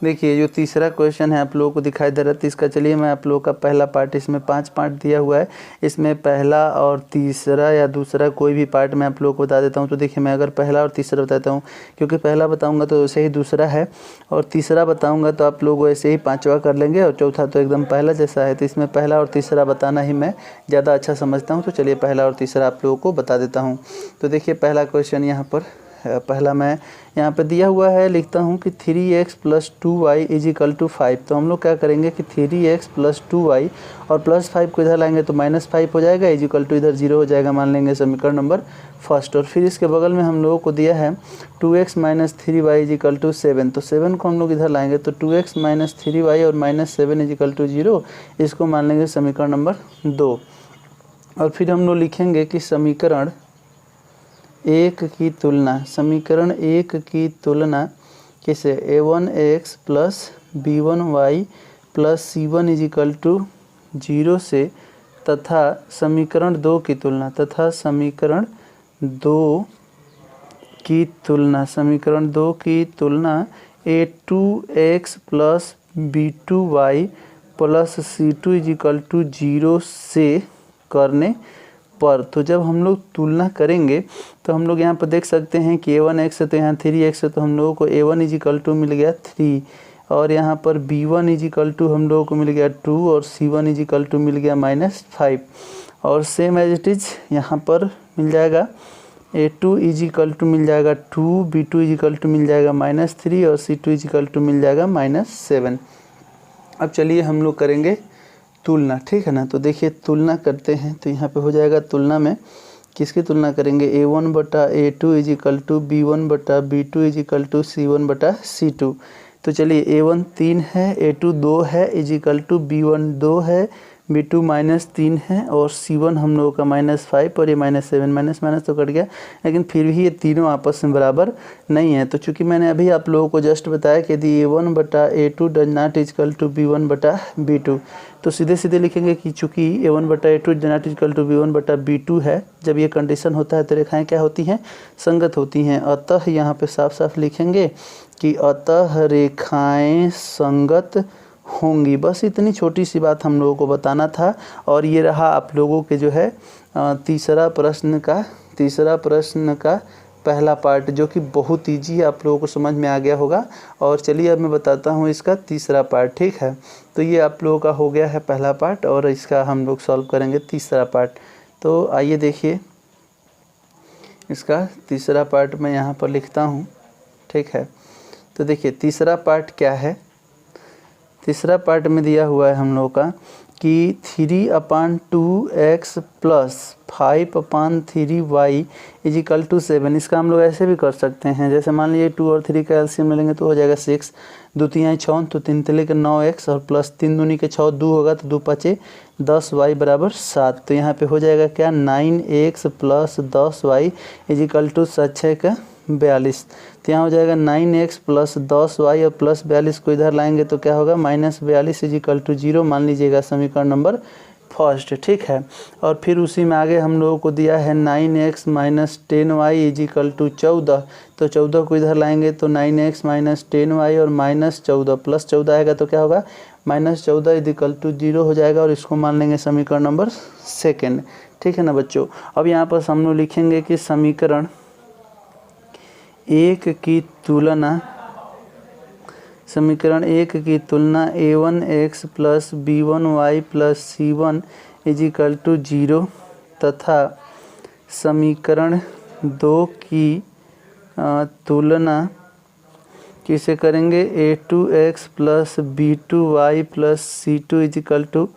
देखिए जो तीसरा क्वेश्चन है आप लोगों को दिखाई दे रहा है, तो इसका चलिए मैं आप लोगों का पहला पार्ट, इसमें 5 पार्ट दिया हुआ है, इसमें पहला और तीसरा या दूसरा कोई भी पार्ट मैं आप लोगों को बता देता हूं। तो देखिए मैं अगर पहला और तीसरा बताता हूं, क्योंकि पहला बताऊंगा तो वैसे ही दूसरा है, और तीसरा बताऊंगा तो आप लोग वैसे ही पांचवा कर लेंगे, और चौथा तो एकदम पहला जैसा है। तो इसमें पहला और तीसरा बताना ही मैं ज़्यादा अच्छा समझता हूँ। तो चलिए पहला और तीसरा आप लोगों को बता देता हूँ। तो देखिए पहला क्वेश्चन यहाँ पर पहला मैं यहाँ पे दिया हुआ है, लिखता हूँ कि 3x + 2y इजिकल टू 5। तो हम लोग क्या करेंगे कि 3x + 2y और +5 को इधर लाएंगे तो -5 हो जाएगा, इजिकल टू इधर 0 हो जाएगा, मान लेंगे समीकरण नंबर फर्स्ट। और फिर इसके बगल में हम लोगों को दिया है 2x - 3y इजिकल टू 7। तो 7 को हम लोग इधर लाएंगे तो 2x - 3y और -7 इजिकल टू 0, इसको मान लेंगे समीकरण नंबर 2। और फिर हम लोग लिखेंगे कि समीकरण 1 की तुलना, समीकरण 1 की तुलना किसे, A1x + b1y plus c1 is equal to 0 से तथा समीकरण 2 की तुलना a2x plus b2y plus c2 is equal to 0 से करने पर। तो जब हम लोग तुलना करेंगे तो हम लोग यहाँ पर देख सकते हैं कि a1x है तो यहाँ 3x है, तो हम लोगों को a1 इज इक्वल टू मिल गया 3 और यहाँ पर b1 इज इक्वल टू हम लोगों को मिल गया 2 और c1 इज इक्वल टू मिल गया -5 और सेम एज इट इज़ यहाँ पर मिल जाएगा a2 इज इक्वल टू मिल जाएगा 2, b2 इज इक्वल टू मिल जाएगा -3 और c2 इज इक्वल टू मिल जाएगा -7। अब चलिए हम लोग करेंगे तुलना, ठीक है ना। तो देखिए तुलना करते हैं तो यहाँ पे हो जाएगा तुलना में किसकी तुलना करेंगे a1 बटा a2 is equal to b1 बटा b2 is equal to c1 बटा c2। तो चलिए a1 3 है, a2 2 है इज इक्वल टू b1 2 है, b2 -3 है और c1 हम लोगों का -5 और ये -7, माइनस तो कट गया, लेकिन फिर भी ये तीनों आपस में बराबर नहीं है। तो चूंकि मैंने अभी आप लोगों को जस्ट बताया कि यदि a1 बटा a2 does not equal to b1 बटा b2, तो सीधे लिखेंगे कि चूंकि a1 बटा a2 does not equal to b1 बटा b2 है, जब ये कंडीशन होता है तो रेखाएं क्या होती हैं, संगत होती हैं। अतः यहाँ पे साफ साफ लिखेंगे कि अतः रेखाएं संगत होंगी। बस इतनी छोटी सी बात हम लोगों को बताना था। और ये रहा आप लोगों के जो है तीसरा प्रश्न का पहला पार्ट, जो कि बहुत ईजी आप लोगों को समझ में आ गया होगा। और चलिए अब मैं बताता हूँ इसका तीसरा पार्ट, ठीक है। तो ये आप लोगों का हो गया है पहला पार्ट और इसका हम लोग सॉल्व करेंगे तीसरा पार्ट। तो आइए देखिए इसका तीसरा पार्ट मैं यहाँ पर लिखता हूँ, ठीक है। तो देखिए तीसरा पार्ट क्या है। तीसरा पार्ट में दिया हुआ है हम लोगों का कि 3/2x plus 5/3y is equal to 7। इसका हम लोग ऐसे भी कर सकते हैं, जैसे मान लीजिए 2 और 3 का एलसीएम लेंगे तो हो जाएगा 6, 2 3 6 तो 3 3 के 9x और प्लस 3 दूनी के 6 2 होगा तो 2 5 10y बराबर 7। तो यहाँ पे हो जाएगा क्या 9x plus 10y is equal to 6 का 42। तो यहाँ हो जाएगा 9x प्लस 10y और प्लस 42 को इधर लाएंगे तो क्या होगा -42 इज इक्वल टू 0 मान लीजिएगा समीकरण नंबर फर्स्ट, ठीक है। और फिर उसी में आगे हम लोगों को दिया है 9x minus 10y is equal to 14। तो 14 को इधर लाएंगे तो 9x माइनस 10y और -14 प्लस 14 आएगा तो क्या होगा -14 इज इक्वल टू 0 हो जाएगा और इसको मान लेंगे समीकरण नंबर सेकेंड, ठीक है ना बच्चों। अब यहाँ पर हम लोग लिखेंगे कि समीकरण 1 की तुलना a1x plus b1y plus c1 is equal to 0 तथा समीकरण 2 की तुलना किसे करेंगे a2x plus b2y plus c2 is equal to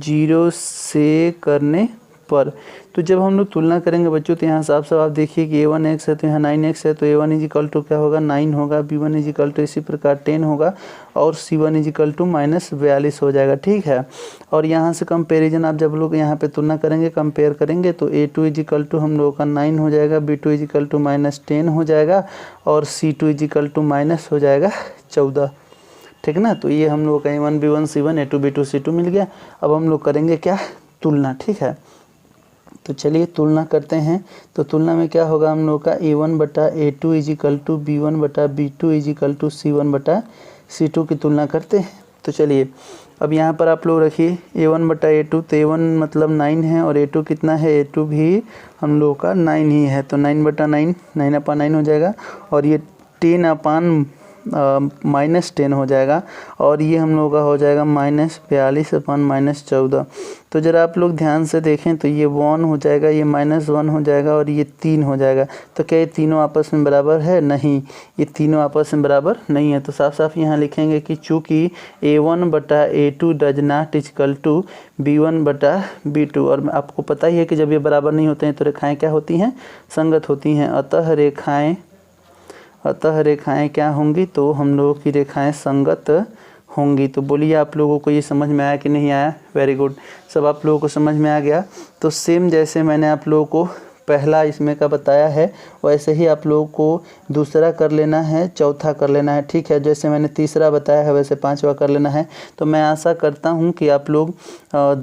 0 से करने पर। तो जब हम लोग तुलना करेंगे बच्चों तो यहाँ साफ साफ आप देखिए कि a1x है तो यहाँ 9x है तो a1 इज इक्वल टू क्या होगा 9 होगा, b1 इज इक्वल टू इसी प्रकार 10 होगा और c1 इज इक्वल टू -42 हो जाएगा, ठीक है। और यहाँ से कंपेरिजन आप जब लोग यहाँ पे तुलना करेंगे कंपेयर करेंगे तो a2 इज इक्वल टू हम लोगों का 9 हो जाएगा, b2 इज इक्वल टू -10 हो जाएगा और c2 is equal to minus हो जाएगा 14, ठीक ना। तो ये हम लोग का a1 b1 c1 a2 b2 c2 मिल गया। अब हम लोग करेंगे क्या तुलना, ठीक है। तो चलिए तुलना करते हैं। तो तुलना में क्या होगा हम लोग का a1 बटा a2 is equal to b1 बटा b2 is equal to c1 बटा c2 की तुलना करते हैं। तो चलिए अब यहाँ पर आप लोग रखिए a1 बटा a2, तो a1 मतलब 9 है और a2 कितना है, a2 भी हम लोग का 9 ही है तो 9 बटा 9 9/9 हो जाएगा और ये 10 -10 हो जाएगा और ये हम लोग का हो जाएगा -42/-14। तो ज़रा आप लोग ध्यान से देखें तो ये 1 हो जाएगा, ये -1 हो जाएगा और ये 3 हो जाएगा। तो क्या ये तीनों आपस में बराबर है, नहीं, ये तीनों आपस में बराबर नहीं है। तो साफ साफ यहाँ लिखेंगे कि चूँकि a1 बटा a2 does not equal to b1 बटा b2 और आपको पता ही है कि जब ये बराबर नहीं होते हैं तो रेखाएँ क्या होती हैं, संगत होती हैं। अतः रेखाएं क्या होंगी, तो हम लोगों की रेखाएं संगत होंगी। तो बोलिए आप लोगों को ये समझ में आया कि नहीं आया, वेरी गुड, सब आप लोगों को समझ में आ गया। तो सेम जैसे मैंने आप लोगों को पहला इसमें का बताया है वैसे ही आप लोगों को दूसरा कर लेना है, चौथा कर लेना है, ठीक है। जैसे मैंने तीसरा बताया है वैसे पांचवा कर लेना है। तो मैं आशा करता हूं कि आप लोग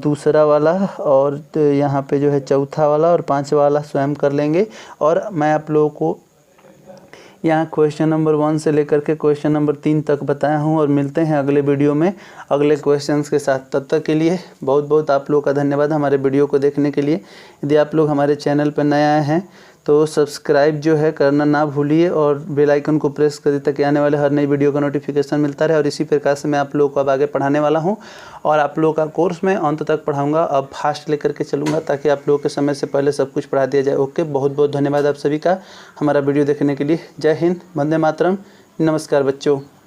दूसरा वाला और यहाँ पे जो है चौथा वाला और पांचवा वाला स्वयं कर लेंगे। और मैं आप लोगों को यहाँ क्वेश्चन नंबर 1 से लेकर के क्वेश्चन नंबर 3 तक बताया हूँ। और मिलते हैं अगले वीडियो में अगले क्वेश्चंस के साथ। तब तक के लिए बहुत बहुत आप लोगों का धन्यवाद हमारे वीडियो को देखने के लिए। यदि आप लोग हमारे चैनल पर नए आए हैं तो सब्सक्राइब जो है करना ना भूलिए और बेल आइकन को प्रेस कर दें ताकि आने वाले हर नई वीडियो का नोटिफिकेशन मिलता रहे। और इसी प्रकार से मैं आप लोगों को अब आगे पढ़ाने वाला हूं और आप लोगों का कोर्स मैं अंत तक पढ़ाऊंगा। अब फास्ट लेकर के चलूँगा ताकि आप लोगों के समय से पहले सब कुछ पढ़ा दिया जाए। ओके, बहुत बहुत धन्यवाद आप सभी का हमारा वीडियो देखने के लिए। जय हिंद, वंदे मातरम, नमस्कार बच्चों।